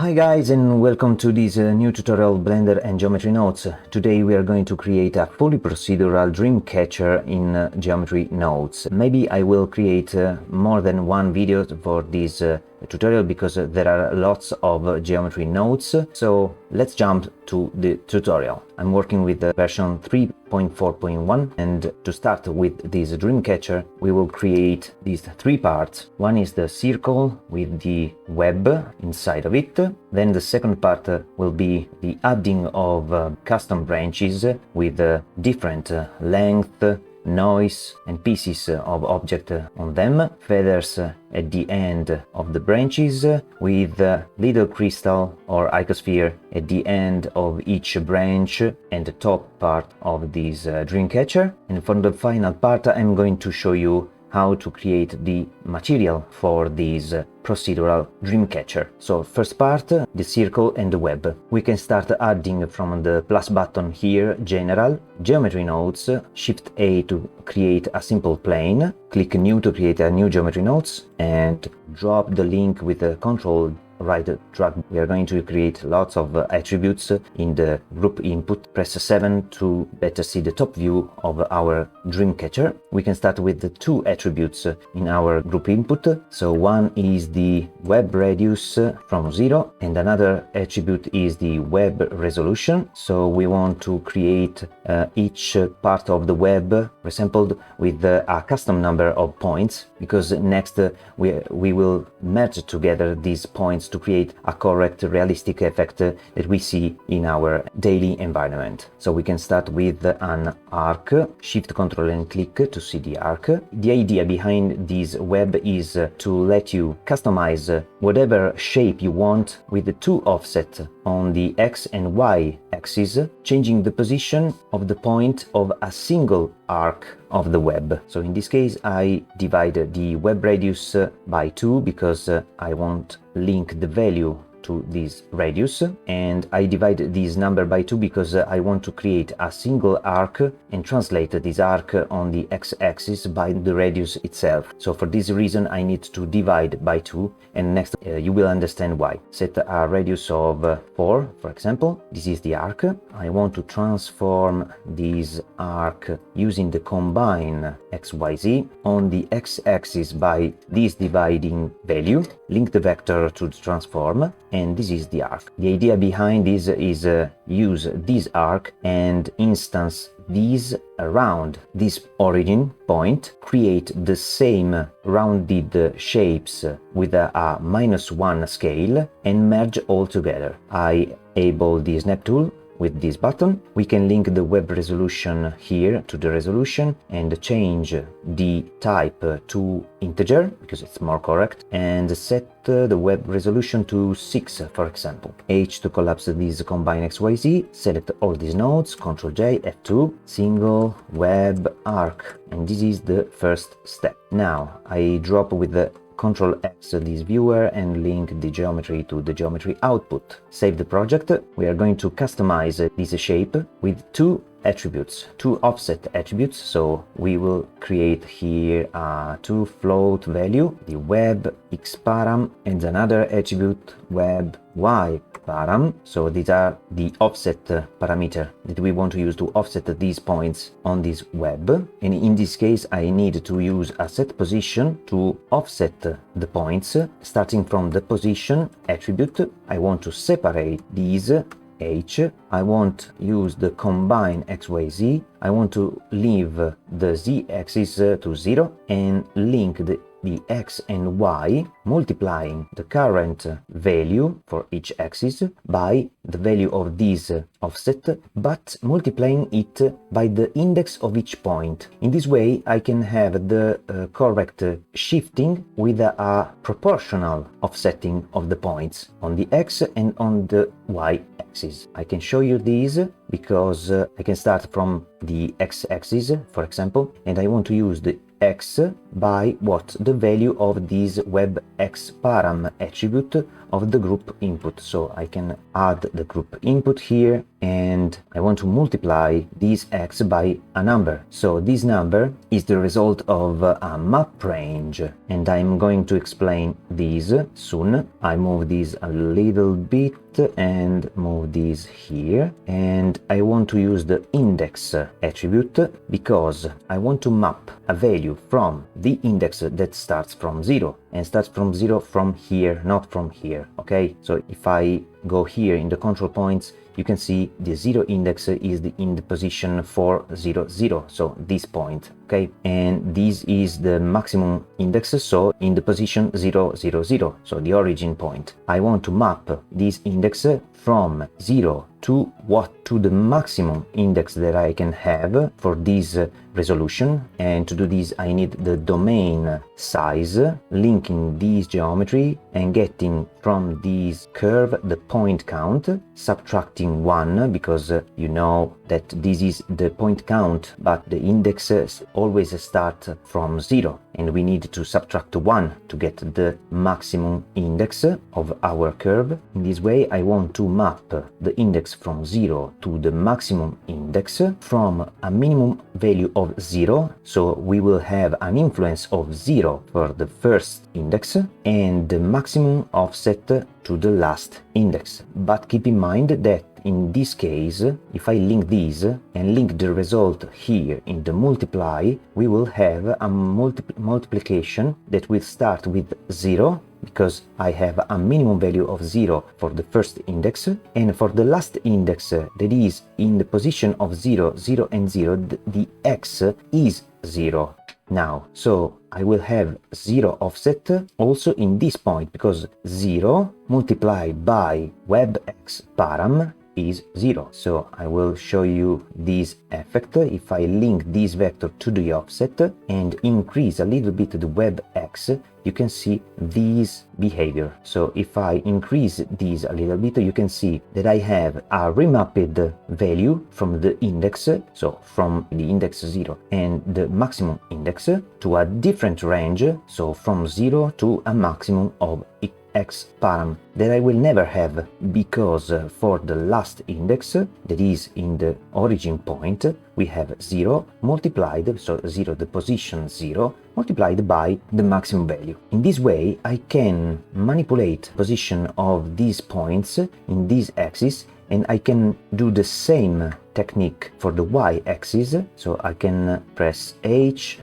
Hi guys, and welcome to this new tutorial Blender and Geometry Notes. Today we are going to create a fully procedural dream catcher in Geometry Notes. Maybe I will create more than one video for this tutorial because there are lots of Geometry Notes. So let's jump to the tutorial. I'm working with the version 3.4.1, and to start with this dream catcher we will create these three parts. One is the circle with the web inside of it. Then the second part will be the adding of custom branches with different length, noise and pieces of object on them, feathers at the end of the branches with little crystal or icosphere at the end of each branch and the top part of this dream catcher. And for the final part I'm going to show you how to create the material for this procedural dream catcher. So first part, the circle and the web. We can start adding from the plus button here, General, Geometry Notes, Shift A to create a simple plane, click New to create a new Geometry Notes, and drop the link with the Control right drag. We are going to create lots of attributes in the group input. Press 7 to better see the top view of our dream catcher. We can start with the two attributes in our group input. So one is the web radius from 0 and another attribute is the web resolution. So we want to create each part of the web resampled with a custom number of points, because next we will merge together these points to create a correct realistic effect that we see in our daily environment. So we can start with an arc, shift control and click to see the arc. The idea behind this web is to let you customize whatever shape you want with the two offset on the X and Y axis, changing the position of the point of a single arc of the web. So in this case I divide the web radius by 2 because I want link the value to this radius, and I divide this number by 2 because I want to create a single arc and translate this arc on the x-axis by the radius itself. So for this reason I need to divide by 2, and next you will understand why. Set a radius of 4, for example. This is the arc. I want to transform this arc using the combine xyz on the x-axis by this dividing value. Link the vector to the transform, and this is the arc. The idea behind this is use this arc and instance these around this origin point, create the same rounded shapes with a -1 scale and merge all together. I enable the snap tool with this button. We can link the web resolution here to the resolution and change the type to integer because it's more correct, and set the web resolution to 6, for example. H to collapse this combine XYZ. Select all these nodes, Ctrl J, F2, single web arc, and this is the first step. Now I drop with the Ctrl X this viewer and link the geometry to the geometry output. Save the project. We are going to customize this shape with two attributes, two offset attributes. So we will create here two float value, the web x param, and another attribute web y param. So these are the offset parameter that we want to use to offset these points on this web. And in this case I need to use a set position to offset the points. Starting from the position attribute, I want to separate these H. I want use the combine XYZ. I want to leave the Z axis to 0 and link the X and Y, multiplying the current value for each axis by the value of this offset, but multiplying it by the index of each point. In this way I can have the correct shifting with a proportional offsetting of the points on the X and on the Y axis. I can show you this because I can start from the X axis, for example, and I want to use the X by what? The value of this webx param attribute of the group input. So I can add the group input here, and I want to multiply this x by a number. So this number is the result of a map range, and I'm going to explain this soon. I move this a little bit and move this here, and I want to use the index attribute because I want to map a value from the index that starts from 0, and starts from 0 from here, not from here. Okay, so if I go here in the control points, you can see the 0 index is in the position 400, so this point, okay, and this is the maximum index, so in the position 000, so the origin point. I want to map this index from 0 to the maximum index that I can have for this resolution, and to do this I need the domain size, linking this geometry and getting from this curve the point count, subtracting 1 because you know that this is the point count, but the indexes always start from 0, and we need to subtract 1 to get the maximum index of our curve. In this way I want to map the index from 0 to the maximum index from a minimum value of 0, so we will have an influence of 0 for the first index and the maximum offset to the last index. But keep in mind that in this case, if I link these and link the result here in the multiply, we will have a multiplication that will start with 0, because I have a minimum value of 0 for the first index, and for the last index that is in the position of 0, 0 and 0, the x is 0 now. So I will have 0 offset also in this point, because 0 multiplied by webx param is 0. So I will show you this effect. If I link this vector to the offset and increase a little bit the webx, you can see this behavior. So if I increase this a little bit, you can see that I have a remapped value from the index, so from the index 0 and the maximum index, to a different range, so from 0 to a maximum of x param, that I will never have, because for the last index that is in the origin point we have 0 multiplied, so 0, the position 0, multiplied by the maximum value. In this way I can manipulate position of these points in this axis, and I can do the same technique for the y-axis. So I can press H,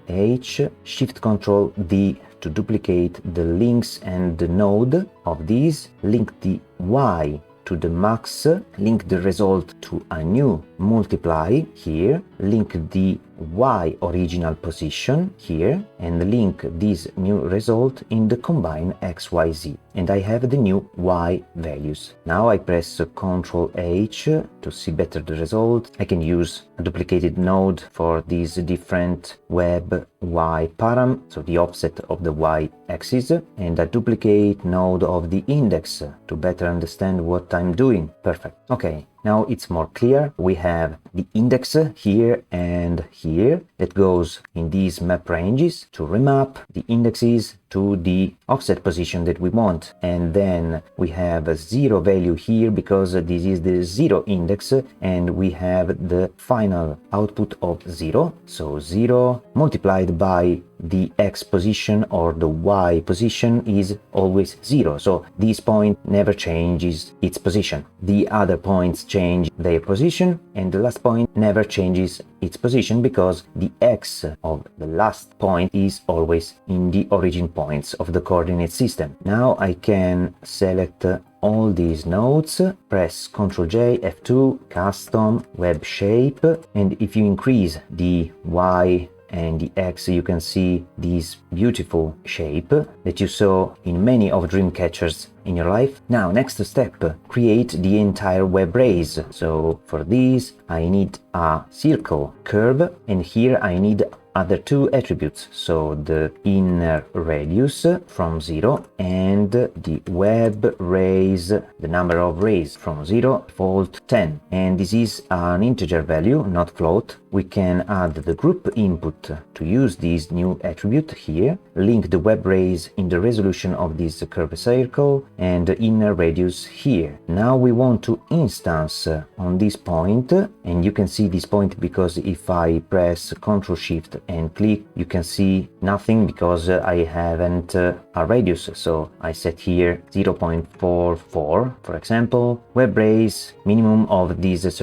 Shift Control D to duplicate the links and the node of these, link the y to the max, link the result to a new multiply here, link the y original position here, and link this new result in the combine xyz, and I have the new y values. Now I press Ctrl H to see better the result. I can use a duplicated node for these different web y param, so the offset of the y axis, and a duplicate node of the index to better understand what I'm doing. Perfect. Okay. Now it's more clear. We have the index here and here that goes in these map ranges to remap the indexes to the offset position that we want, and then we have a 0 value here because this is the 0 index, and we have the final output of 0, so 0 multiplied by the x position or the y position is always 0, so this point never changes its position. The other points change their position, and the last point never changes its position because the x of the last point is always in the origin points of the coordinate system. Now I can select all these nodes, press Ctrl J, F2, Custom, Web Shape, and if you increase the Y and the X, you can see this beautiful shape that you saw in many of dream catchers in your life. Now, next step, create the entire web race. So for this, I need a circle curve, and here I need other two attributes, so the inner radius from 0 and the web rays, the number of rays from 0 default 10, and this is an integer value, not float. We can add the group input to use this new attribute here, link the web rays in the resolution of this curved circle and the inner radius here. Now we want to instance on this point, and you can see this point because if I press Ctrl Shift and click, you can see nothing because I haven't a radius. So I set here 0.44, for example. Web rays minimum of this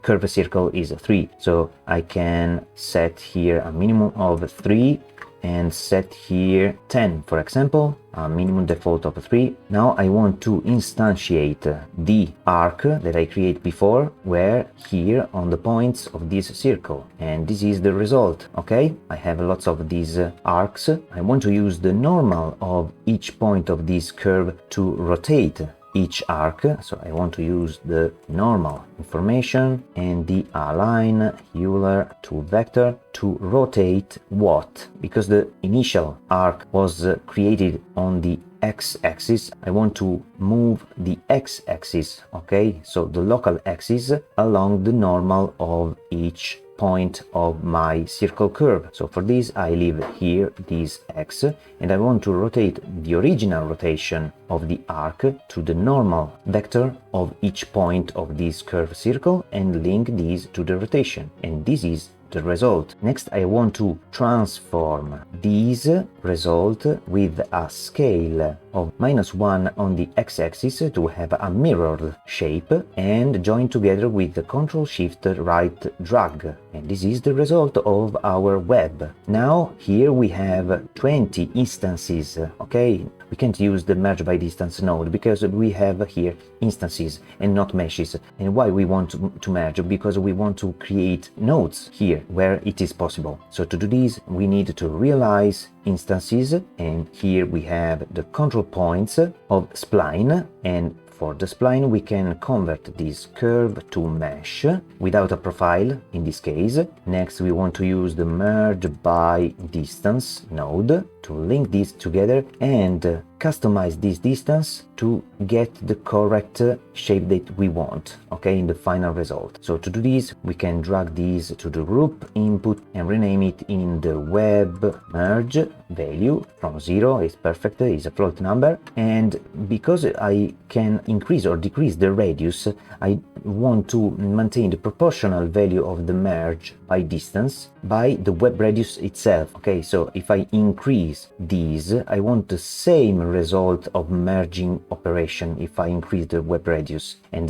curved circle is 3, so I can set here a minimum of 3 and set here 10, for example, a minimum default of 3. Now I want to instantiate the arc that I created before, where here on the points of this circle, and this is the result. Okay, I have lots of these arcs. I want to use the normal of each point of this curve to rotate each arc, so I want to use the normal information and the align Euler to vector to rotate what? Because the initial arc was created on the x-axis, I want to move the x-axis, okay, so the local axis along the normal of each point of my circle curve. So for this I leave here this x, and I want to rotate the original rotation of the arc to the normal vector of each point of this curved circle and link these to the rotation, and this is the result. Next I want to transform this result with a scale of -1 on the x-axis to have a mirrored shape and join together with the Ctrl Shift right drag, and this is the result of our web. Now here we have 20 instances. Okay, we can't use the merge by distance node because we have here instances and not meshes. And why we want to merge? Because we want to create nodes here where it is possible. So to do this we need to realize instances, and here we have the control points of spline, and for the spline we can convert this curve to mesh without a profile in this case. Next we want to use the merge by distance node to link these together and customize this distance to get the correct shape that we want, okay, in the final result. So to do this we can drag these to the group input and rename it in the web merge value from 0. It's perfect, it's a float number, and because I can increase or decrease the radius, I want to maintain the proportional value of the merge by distance by the web radius itself. Okay, so if I increase these, I want the same result of merging operation if I increase the web radius, and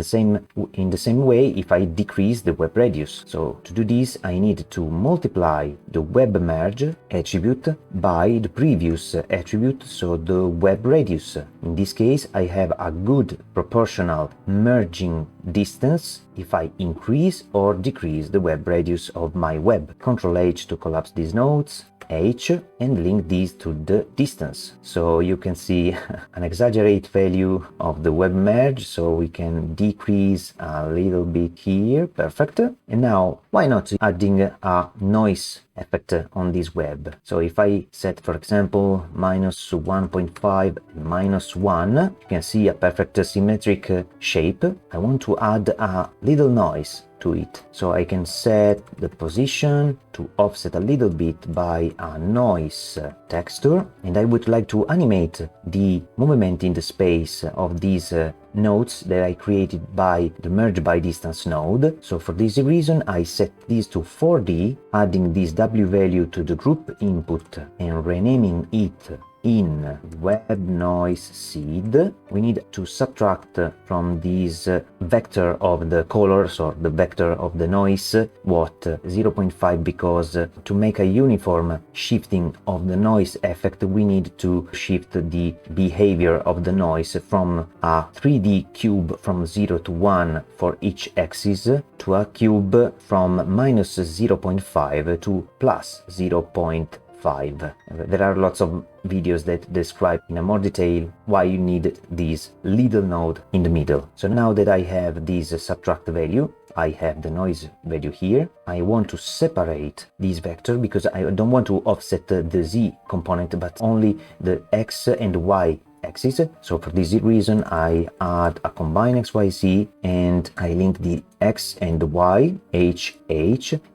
in the same way if I decrease the web radius. So to do this I need to multiply the web merge attribute by the previous attribute, so the web radius. In this case I have a good proportional merging distance if I increase or decrease the web radius of my web. Ctrl H to collapse these nodes, H, and link these to the distance. So you can see an exaggerate value of the web merge, so we can decrease a little bit here. Perfect. And now why not adding a noise effect on this web? So if I set, for example, -1.5 and -1, you can see a perfect symmetric shape. I want to add a little noise to it, so I can set the position to offset a little bit by a noise texture, and I would like to animate the movement in the space of these nodes that I created by the merge by distance node. So for this reason I set this to 4D, adding this W value to the group input and renaming it in web noise seed. We need to subtract from this vector of the colors, or the vector of the noise, 0.5, because to make a uniform shifting of the noise effect we need to shift the behavior of the noise from a 3D cube from 0 to 1 for each axis to a cube from -0.5 to +0.5. 5. There are lots of videos that describe in a more detail why you need this little node in the middle. So now that I have this subtract value, I have the noise value here. I want to separate this vector because I don't want to offset the z component, but only the x and y axis. So for this reason, I add a combine XYZ and I link the x and y, h,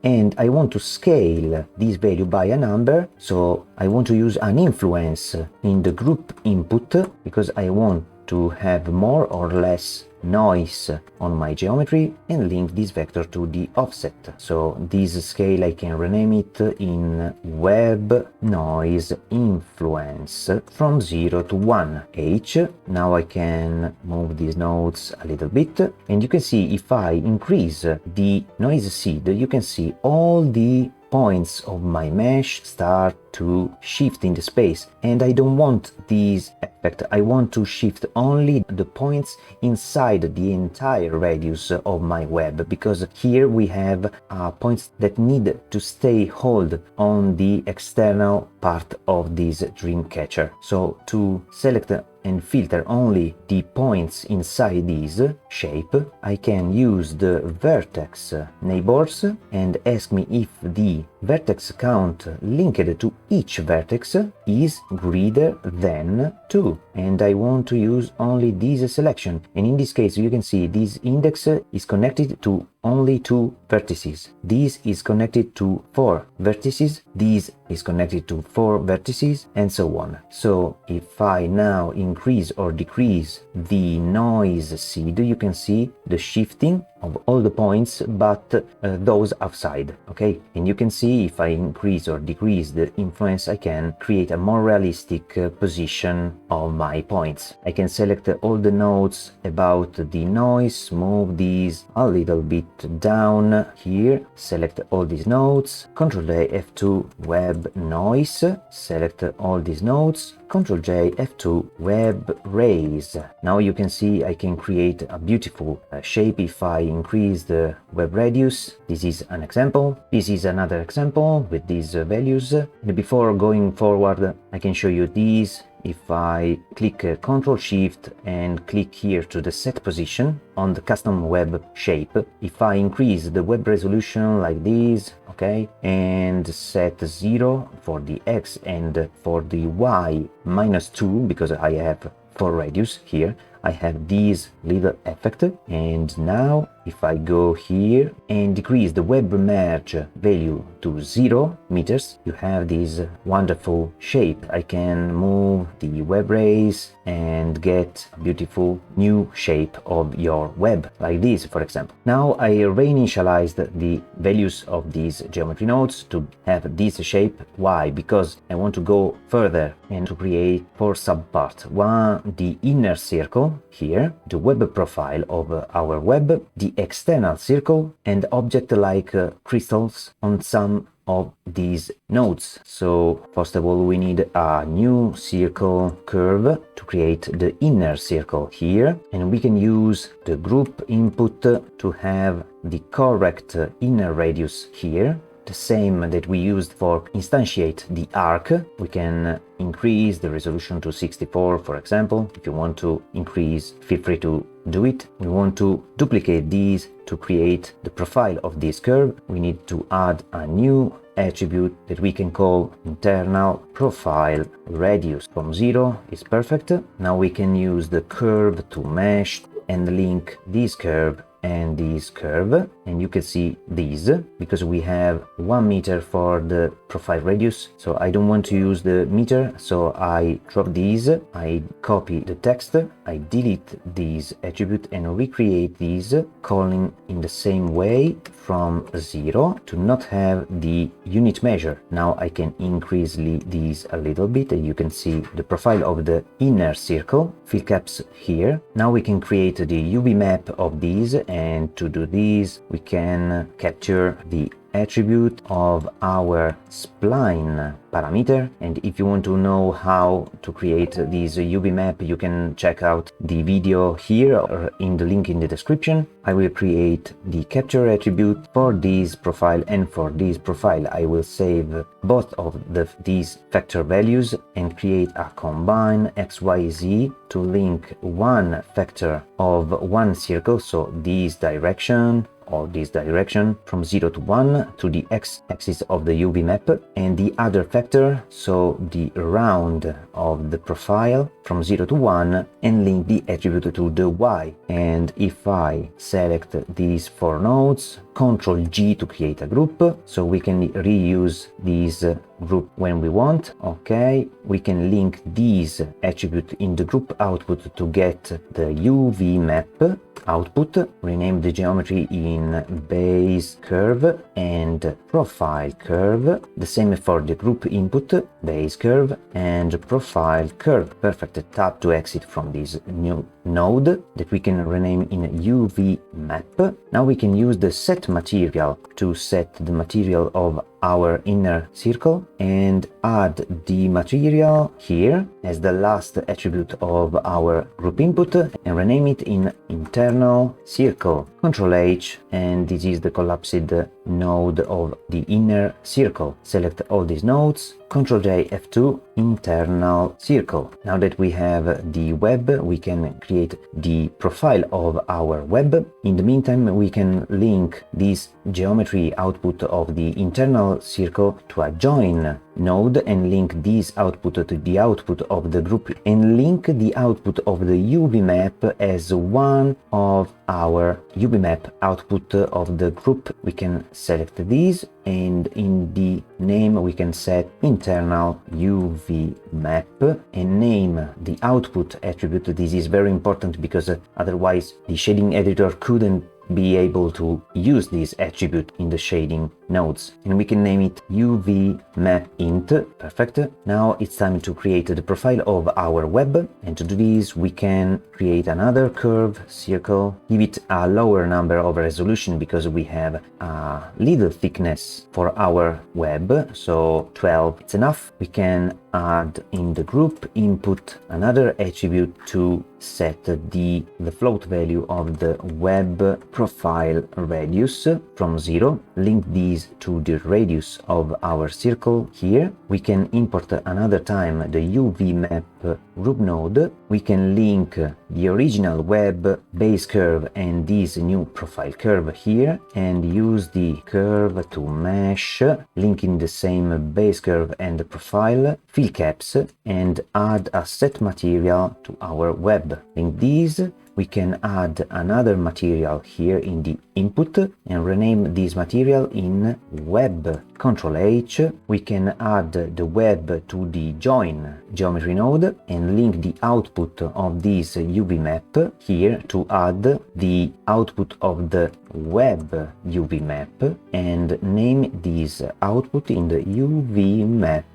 and I want to scale this value by a number. So I want to use an influence in the group input because I want to have more or less noise on my geometry and link this vector to the offset. So this scale I can rename it in web noise influence from 0 to 1 h. Now I can move these nodes a little bit, and you can see if I increase the noise seed, you can see all the points of my mesh start to shift in the space, and I don't want this effect. I want to shift only the points inside the entire radius of my web, because here we have points that need to stay hold on the external part of this dream catcher. So to select and filter only the points inside this shape, I can use the vertex neighbors and ask me if the vertex count linked to each vertex is greater than 2. And I want to use only this selection. And in this case, you can see this index is connected to only 2 vertices. This is connected to 4 vertices. This is connected to 4 vertices, and so on. So if I now increase or decrease the noise seed, you can see the shifting of all the points but those outside. Okay, and you can see if I increase or decrease the influence, I can create a more realistic position of my points. I can select all the nodes about the noise, move these a little bit down here, select all these nodes, Ctrl J F2 web noise, select all these nodes, Ctrl J F2 web raise. Now you can see I can create a beautiful shape if I increase the web radius. This is an example. This is another example with these values. And before going forward, I can show you these. If I click Ctrl Shift and click here to the set position on the custom web shape, if I increase the web resolution like this, okay, and set 0 for the X and for the Y -2, because I have 4 radius here, I have this little effect. And now if I go here and decrease the web merge value to 0 meters, you have this wonderful shape. I can move the web raise and get a beautiful new shape of your web, like this, for example. Now I reinitialized the values of these geometry nodes to have this shape. Why? Because I want to go further and to create 4 subparts. One, the inner circle here, the web profile of our web, the external circle, and object like crystals on some of these nodes. So first of all, we need a new circle curve to create the inner circle here, and we can use the group input to have the correct inner radius here, the same that we used for instantiate the arc. We can increase the resolution to 64, for example. If you want to increase, feel free to do it. We want to duplicate these to create the profile of this curve. We need to add a new attribute that we can call internal profile radius. From 0 is perfect. Now we can use the curve to mesh and link this curve and this curve, and you can see these because we have 1 meter for the profile radius. So I don't want to use the meter, so I drop these, I copy the text, I delete this attribute and recreate these, calling in the same way from 0 to not have the unit measure. Now I can increase these a little bit, and you can see the profile of the inner circle, fill caps here. Now we can create the UV map of these, and to do this we can capture the attribute of our spline parameter. And if you want to know how to create this UV map, you can check out the video here or in the link in the description. I will create the capture attribute for this profile, and for this profile I will save both of these factor values and create a combine XYZ to link one factor of one circle, so this direction or this direction from 0 to 1 to the x-axis of the UV map, and the other factor, so the round of the profile from 0 to 1, and link the attribute to the y. And if I select these four nodes, Ctrl G to create a group, so we can reuse this group when we want. Okay, we can link these attribute in the group output to get the UV map output. Rename the geometry in base curve and profile curve. The same for the group input, base curve and profile curve. Perfect. Tap to exit from this new node that we can rename in UV map. Now we can use the set material to set the material of our inner circle and add the material here as the last attribute of our group input and rename it in internal circle. Ctrl H, and this is the collapsed node of the inner circle. Select all these nodes, Ctrl J F2, internal circle. Now that we have the web, we can create the profile of our web. In the meantime, we can link this geometry output of the internal circle to a join node and link this output to the output of the group and link the output of the UV map as one of our UV map output of the group. We can select these, and in the name we can set internal UV map and name the output attribute. This is very important because otherwise the shading editor couldn't be able to use this attribute in the shading nodes, and we can name it UV map int. Perfect. Now it's time to create the profile of our web, and to do this we can create another curve circle, give it a lower number of resolution because we have a little thickness for our web, so 12 it's enough. We can add in the group input another attribute to set the float value of the web profile radius from 0, link these to the radius of our circle here. We can import another time the UV map group node. We can link the original web base curve and this new profile curve here and use the curve to mesh, linking the same base curve and the profile, fill caps, and add a set material to our web. Link these. We can add another material here in the input and rename this material in web. Ctrl H. We can add the web to the join geometry node and link the output of this UV map here to add the output of the web UV map and name this output in the UV map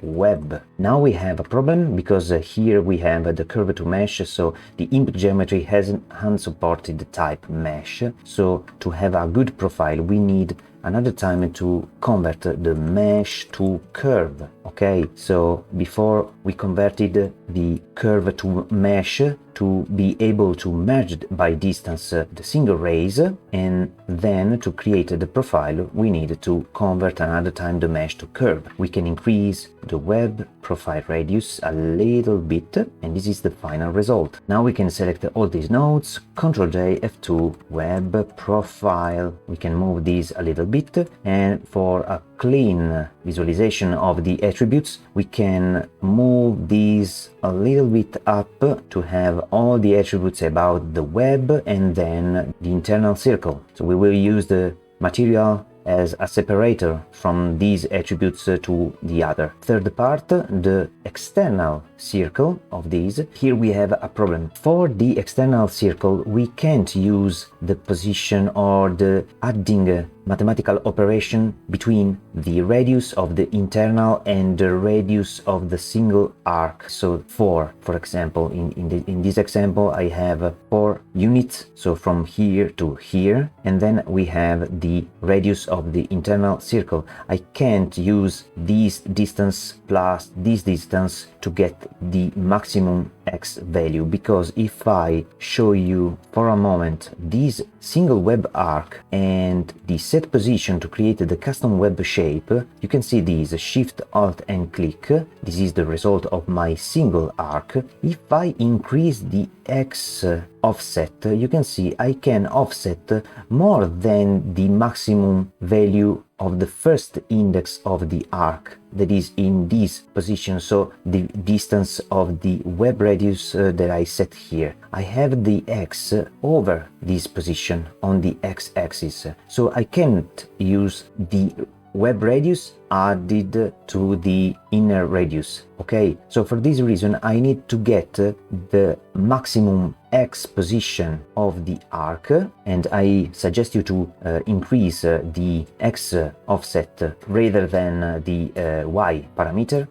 web. Now we have a problem because here we have the curve to mesh, so the input geometry hasn't unsupported type mesh. So to have a good profile we need another time to convert the mesh to curve. Okay, so before we converted the curve to mesh to be able to merge by distance the single rays, and then to create the profile we need to convert another time the mesh to curve. We can increase the web profile radius a little bit, and this is the final result. Now we can select all these nodes, Ctrl J F2, web profile. We can move these a little bit, and for a clean visualization of the attributes we can move these a little bit up to have all the attributes about the web and then the internal circle. So we will use the material as a separator from these attributes to the other. Third part, the external circle of these. Here we have a problem. For the external circle we can't use the position or the adding mathematical operation between the radius of the internal and the radius of the single arc. So 4, for example, in this example I have 4 units, so from here to here, and then we have the radius of the internal circle. I can't use this distance plus this distance to get the maximum x value, because if I show you for a moment this single web arc and the set position to create the custom web shape, you can see this Shift Alt and click. This is the result of my single arc. If I increase the x offset, you can see I can offset more than the maximum value of the first index of the arc that is in this position, so the distance of the web radius that I set here. I have the x over this position on the x-axis, so I can't use the web radius added to the inner radius. Okay, so for this reason I need to get the maximum x position of the arc, and I suggest you to increase the x offset rather than the y parameter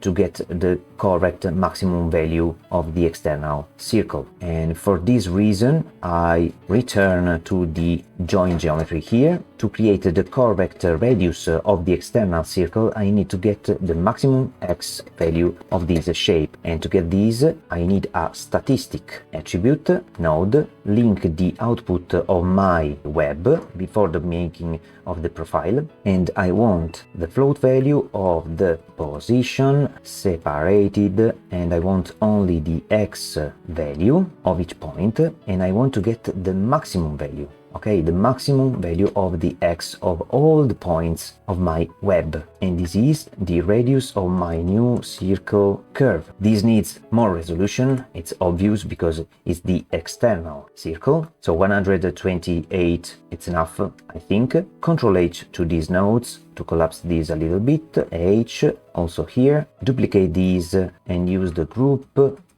to get the correct maximum value of the external circle. And for this reason I return to the join geometry here. To create the correct radius of the external circle, I need to get the maximum x value of this shape, and to get this I need a statistic attribute node, link the output of my web before the making of the profile, and I want the float value of the position separated, and I want only the x value of each point, and I want to get the maximum value. Okay, the maximum value of the x of all the points of my web, and this is the radius of my new circle curve. This needs more resolution, it's obvious because it's the external circle, so 128 it's enough, I think. Ctrl H to these nodes to collapse these a little bit, H also here, duplicate these and use the group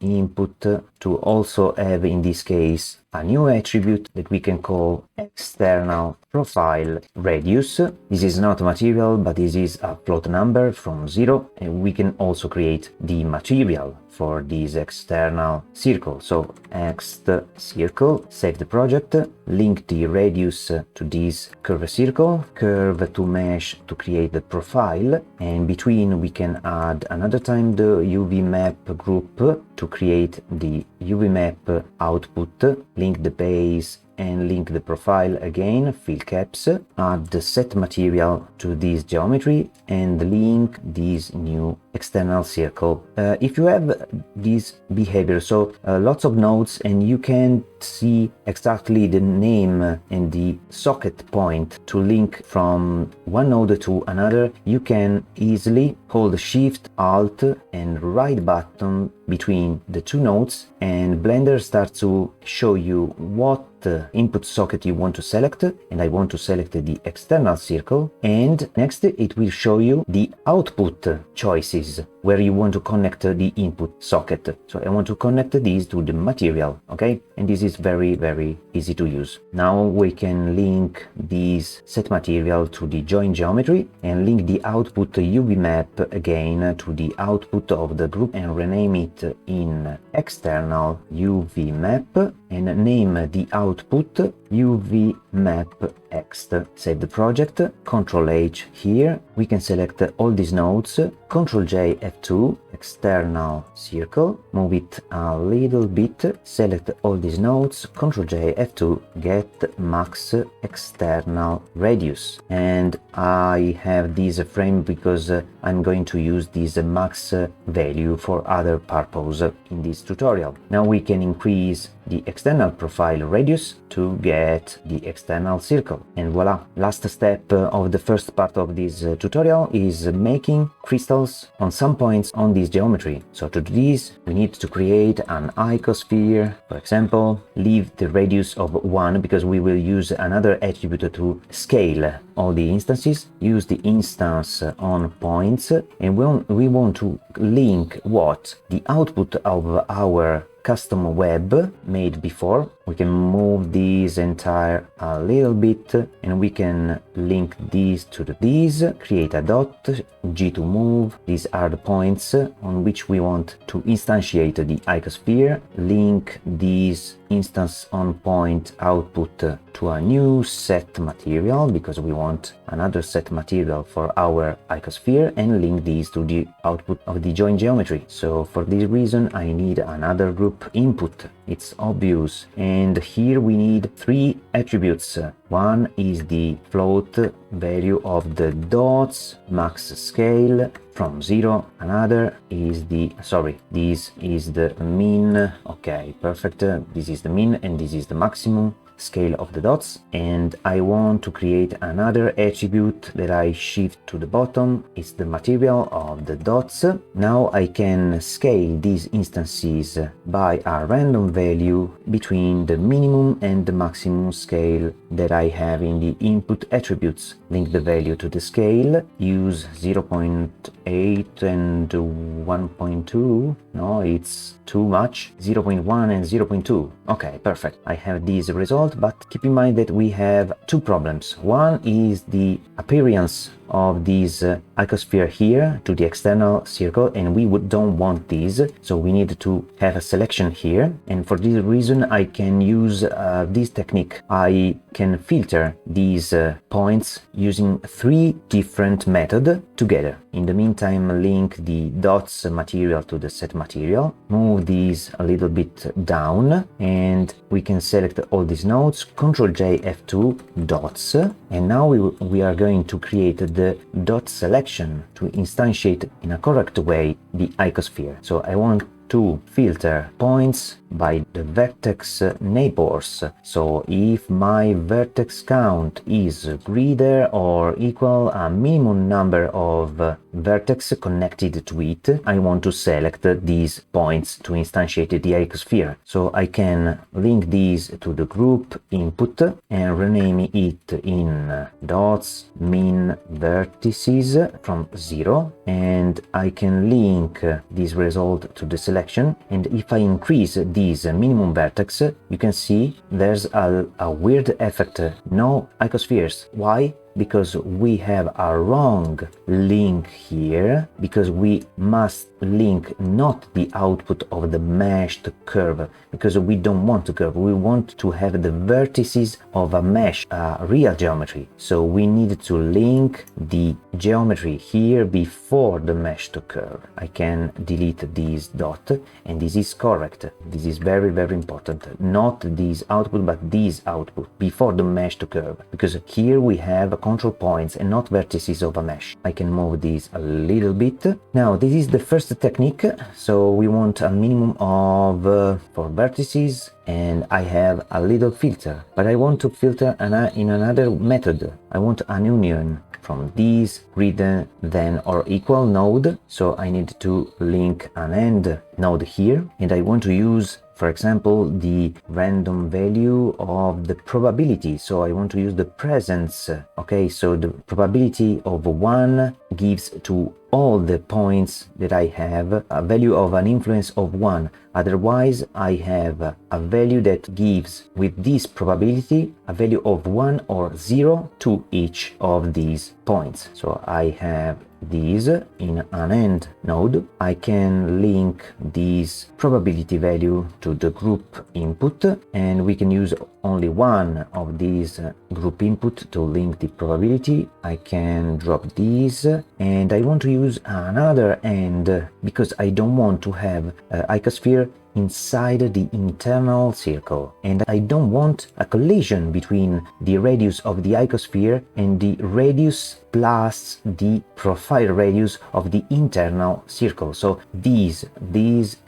input to also have in this case a new attribute that we can call external profile radius. This is not material, but this is a float number from 0, and we can also create the material for this external circle. So ext circle, save the project, link the radius to this curve circle, curve to mesh to create the profile, and between we can add another time the UV map group to create the UV map output, link the base and link the profile again, fill caps, add the set material to this geometry and link this new external circle. If you have this behavior, so lots of nodes and you can't see exactly the name and the socket point to link from one node to another, you can easily hold Shift, Alt and right button between the two nodes, and Blender starts to show you what input socket you want to select, and I want to select the external circle, and next it will show you the output choices where you want to connect the input socket. So I want to connect these to the material, okay? And this is very easy to use. Now we can link this set material to the join geometry and link the output UV map again to the output of the group and rename it in external UV map and name the output UV map ext. Save the project, Ctrl H here, we can select all these nodes, Ctrl J F2, external circle, move it a little bit, select all these nodes, Ctrl J F2, get max external radius, and I have this frame because I'm going to use this max value for other purpose in this tutorial. Now we can increase the external profile radius to get the external circle, and voila! Last step of the first part of this tutorial is making crystals on some points on this geometry. So to do this we need to create an icosphere. For example, leave the radius of 1 because we will use another attribute to scale all the instances. Use the instance on points, and we want to link what the output of our custom web made before We can move this entire a little bit, and we can link these to these, create a dot, G to move. These are the points on which we want to instantiate the icosphere. Link these instance on point output to a new set material, because we want another set material for our icosphere, and link these to the output of the joint geometry. So for this reason I need another group input. It's obvious. And here we need three attributes. One is the float value of the dots, max scale from 0. Another is this is the mean. Okay, perfect. This is the mean and this is the maximum scale of the dots. And I want to create another attribute that I shift to the bottom. It's the material of the dots. Now I can scale these instances by a random value between the minimum and the maximum scale that I have in the input attributes. Link the value to the scale, use 0.8 and 1.2. No, it's too much. 0.1 and 0.2. Okay, perfect. I have this result, but keep in mind that we have two problems. One is the appearance of this icosphere here to the external circle, and we don't want this, so we need to have a selection here. And for this reason I can use this technique. I can filter these points using three different methods together. In the meantime, link the dots material to the set material, move these a little bit down, and we can select all these nodes, Ctrl J F2 dots, and now we are going to create the dot selection to instantiate in a correct way the icosphere. So I want to filter points by the vertex neighbors. So if my vertex count is greater or equal a minimum number of vertex connected to it, I want to select these points to instantiate the icosphere. So I can link these to the group input and rename it in dots min vertices from 0, and I can link this result to the selection. And if I increase this minimum vertex, you can see there's a weird effect. No icospheres. Why? Because we have a wrong link here, because we must link not the output of the meshed curve, because we don't want a curve, we want to have the vertices of a mesh, a real geometry. So we need to link the geometry here before the meshed curve. I can delete this dot, and this is correct. This is very, very important. Not this output, but this output before the meshed curve, because here we have control points and not vertices of a mesh. I can move this a little bit. Now this is the first technique. So we want a minimum of 4 vertices, and I have a little filter, but I want to filter in another method. I want an union from this greater than or equal node. So I need to link an AND node here, and I want to use, for example, the random value of the probability. So I want to use the presence. Okay, so the probability of 1 gives to all the points that I have a value of an influence of 1. Otherwise, I have a value that gives, with this probability, a value of 1 or 0 to each of these points. So I have these in an AND node. I can link this probability value to the group input, and we can use only one of these group input to link the probability. I can drop these, and I want to use another AND because I don't want to have icosphere inside the internal circle, and I don't want a collision between the radius of the icosphere and the radius plus the profile radius of the internal circle. So these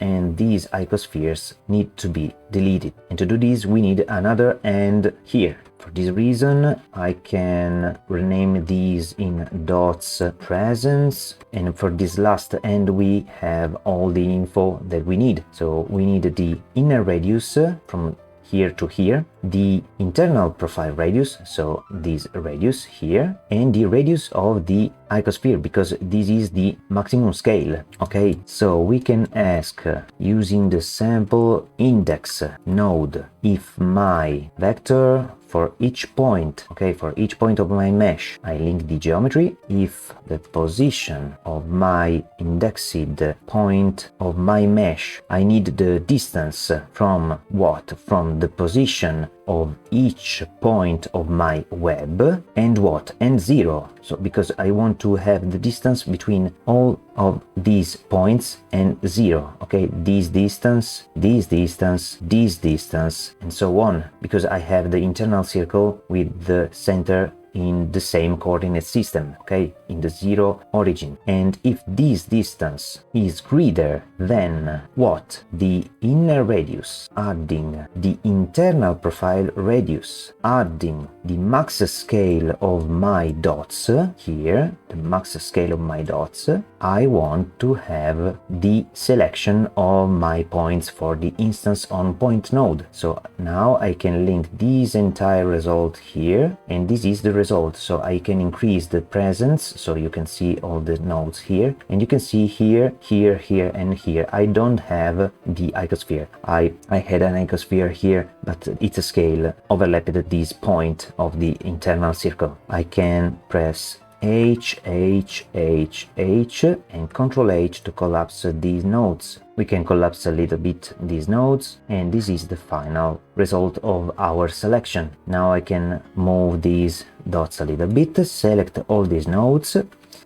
and these icospheres need to be deleted, and to do this we need another AND here. For this reason, I can rename these in dots presence, and for this last AND we have all the info that we need. So we need the inner radius from here to here, the internal profile radius, so this radius here, and the radius of the icosphere because this is the maximum scale. Okay, so we can ask using the sample index node if my vector for each point, okay, for each point of my mesh, I link the geometry. If the position of my indexed point of my mesh, I need the distance from what? From the position of each point of my web, and what? And 0. So because I want to have the distance between all of these points and 0, okay, this distance, this distance, this distance, and so on, because I have the internal circle with the center in the same coordinate system, okay, in the 0 origin. And if this distance is greater than what? The inner radius adding the internal profile radius adding the max scale of my dots here, the max scale of my dots, I want to have the selection of my points for the instance on point node. So now I can link this entire result here, and this is the result. So I can increase the presence, so you can see all the nodes here, and you can see here, here, here, and here. I don't have the icosphere. I had an icosphere here, but it's a scale overlapped at this point of the internal circle. I can press H, H, H, H, and Ctrl H to collapse these nodes. We can collapse a little bit these nodes, and this is the final result of our selection. Now I can move these dots a little bit, select all these nodes,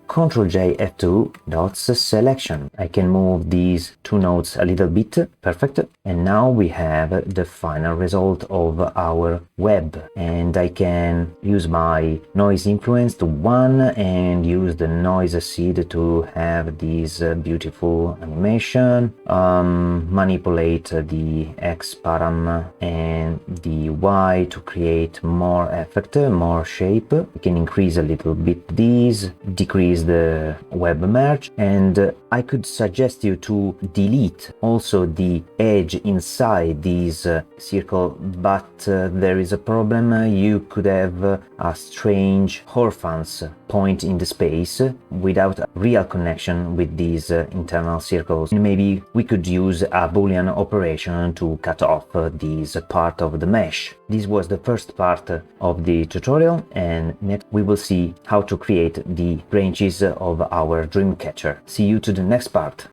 Ctrl J F2 dots selection. I can move these two nodes a little bit, perfect. And now we have the final result of our web, and I can use my noise influence to 1 and use the noise seed to have this beautiful animation, manipulate the X param and the Y to create more effect, more shape. We can increase a little bit these, decrease the web merge, and I could suggest you to delete also the edge inside this circle, but there is a problem. You could have a strange orphans point in the space without a real connection with these internal circles. Maybe we could use a Boolean operation to cut off this part of the mesh. This was the first part of the tutorial, and next we will see how to create the branches of our dream catcher. See you to the next part.